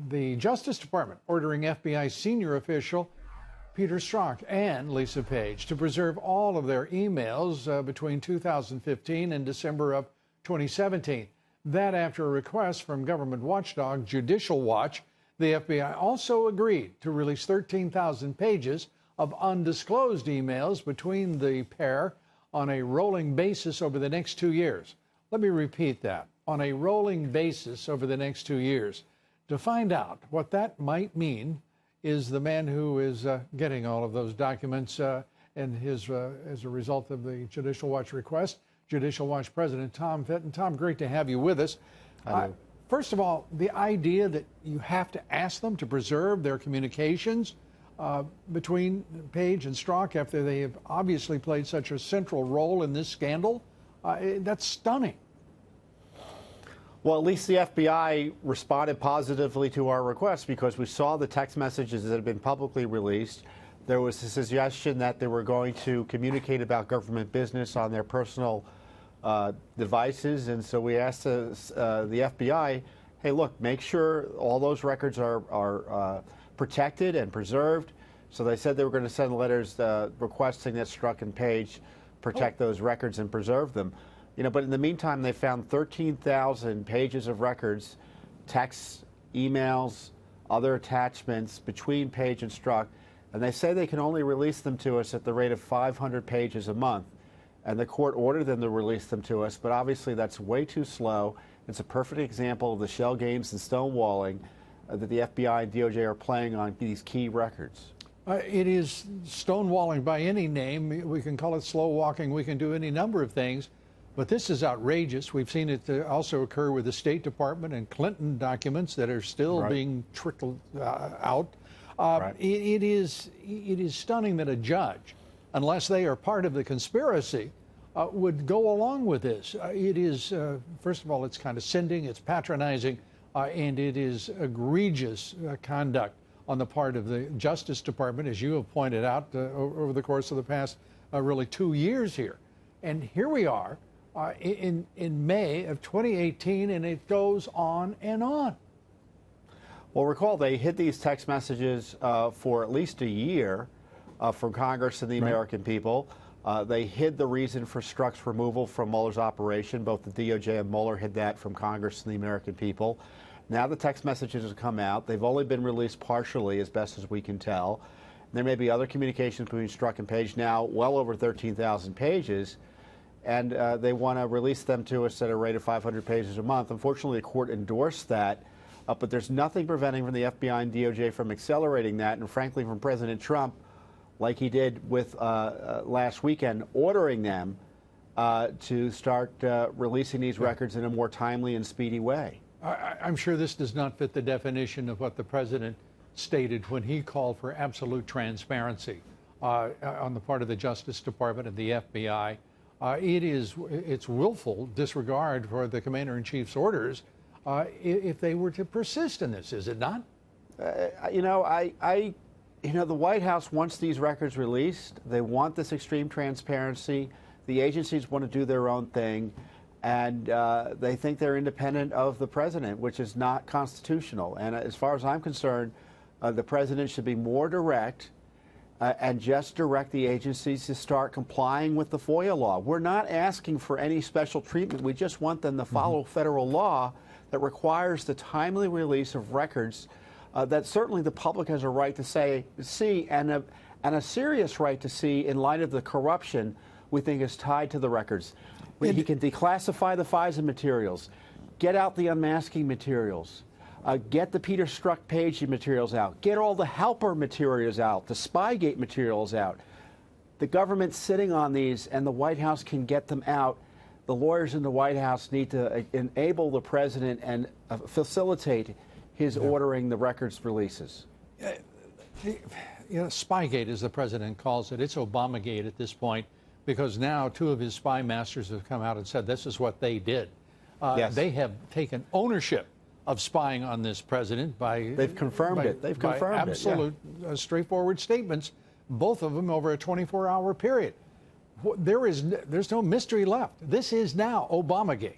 the Justice Department ordering FBI senior official Peter Strzok and Lisa Page to preserve all of their emails between 2015 and December of 2017. That after a request from government watchdog Judicial Watch, the FBI also agreed to release 13,000 pages of undisclosed emails between the pair on a rolling basis over the next 2 years. Let me repeat that. On a rolling basis over the next 2 years. To find out what that might mean is the man who is getting all of those documents and his as a result of the Judicial Watch request, Judicial Watch President Tom Fitton. Tom, great to have you with us. First of all, the idea that you have to ask them to preserve their communications between Page and Strzok after they have obviously played such a central role in this scandal, that's stunning. Well, at least the FBI responded positively to our request because we saw the text messages that had been publicly released. There was a suggestion that they were going to communicate about government business on their personal devices, and so we asked the FBI, hey, look, make sure all those records are protected and preserved. So they said they were going to send letters requesting that Strzok and Page protect those records and preserve them. You know, but in the meantime, they found 13,000 pages of records, texts, emails, other attachments between Page and Strzok, and they say they can only release them to us at the rate of 500 pages a month. And the court ordered them to release them to us, but obviously that's way too slow. It's a perfect example of the shell games and stonewalling that the FBI and DOJ are playing on these key records. It is stonewalling by any name. We can call it slow walking. We can do any number of things. But this is outrageous. We've seen it also occur with the State Department and Clinton documents that are still being trickled out. It is stunning that a judge, unless they are part of the conspiracy, would go along with this. It is, first of all, it's condescending, it's patronizing, and it is egregious conduct on the part of the Justice Department, as you have pointed out over the course of the past really 2 years here. And here we are in May of 2018, and it goes on and on. Well, recall they hid these text messages for at least a year from Congress and the American people. They hid the reason for Strzok's removal from Mueller's operation. Both the DOJ and Mueller hid that from Congress and the American people. Now the text messages have come out. They've only been released partially, as best as we can tell. There may be other communications between Strzok and Page, now well over 13,000 pages, and they want to release them to us at a rate of 500 pages a month. Unfortunately, the court endorsed that, but there's nothing preventing from the FBI and DOJ from accelerating that, and frankly from President Trump, like he did with last weekend, ordering them to start releasing these records in a more timely and speedy way. I'm sure this does not fit the definition of what the president stated when he called for absolute transparency on the part of the Justice Department and the FBI. It's willful disregard for the commander-in-chief's orders if they were to persist in this, is it not? You know, the White House wants these records released. They want this extreme transparency. The agencies want to do their own thing, and they think they're independent of the president, which is not constitutional. And as far as I'm concerned, the president should be more direct and just direct the agencies to start complying with the FOIA law. We're not asking for any special treatment. We just want them to follow federal law that requires the timely release of records that certainly the public has a right to see, and a serious right to see in light of the corruption we think is tied to the records. He can declassify the FISA materials, get out the unmasking materials, get the Peter Strzok Page materials out, get all the helper materials out, the Spygate materials out. The government's sitting on these, and the White House can get them out. The lawyers in the White House need to enable the president and facilitate his ordering the records releases. You know, Spygate, as the president calls it, it's Obamagate at this point, because now two of his spy masters have come out and said this is what they did. They have taken ownership of spying on this president by... They've confirmed it. They've confirmed it. Absolute, straightforward statements, both of them over a 24-hour period. There's no mystery left. This is now Obamagate.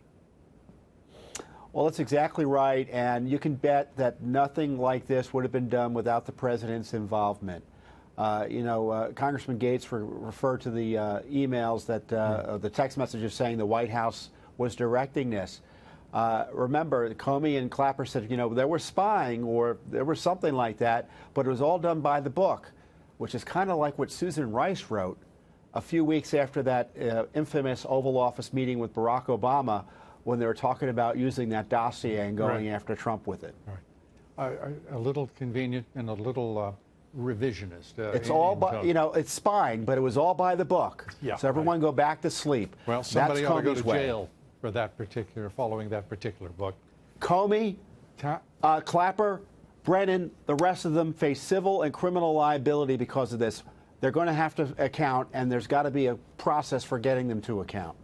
Well, that's exactly right, and you can bet that nothing like this would have been done without the president's involvement. Congressman Gates referred to the emails that the text messages saying the White House was directing this. Remember, Comey and Clapper said, there was spying or there was something like that, but it was all done by the book, which is kind of like what Susan Rice wrote a few weeks after that infamous Oval Office meeting with Barack Obama when they were talking about using that dossier and going after Trump with it. Right. A little convenient and a little revisionist. It's all by, it's spying, but it was all by the book. Yeah, so everyone go back to sleep. Well, somebody ought to go to way. jail for following that particular book. Comey, Clapper, Brennan, the rest of them face civil and criminal liability because of this. They're going to have to account, and there's got to be a process for getting them to account.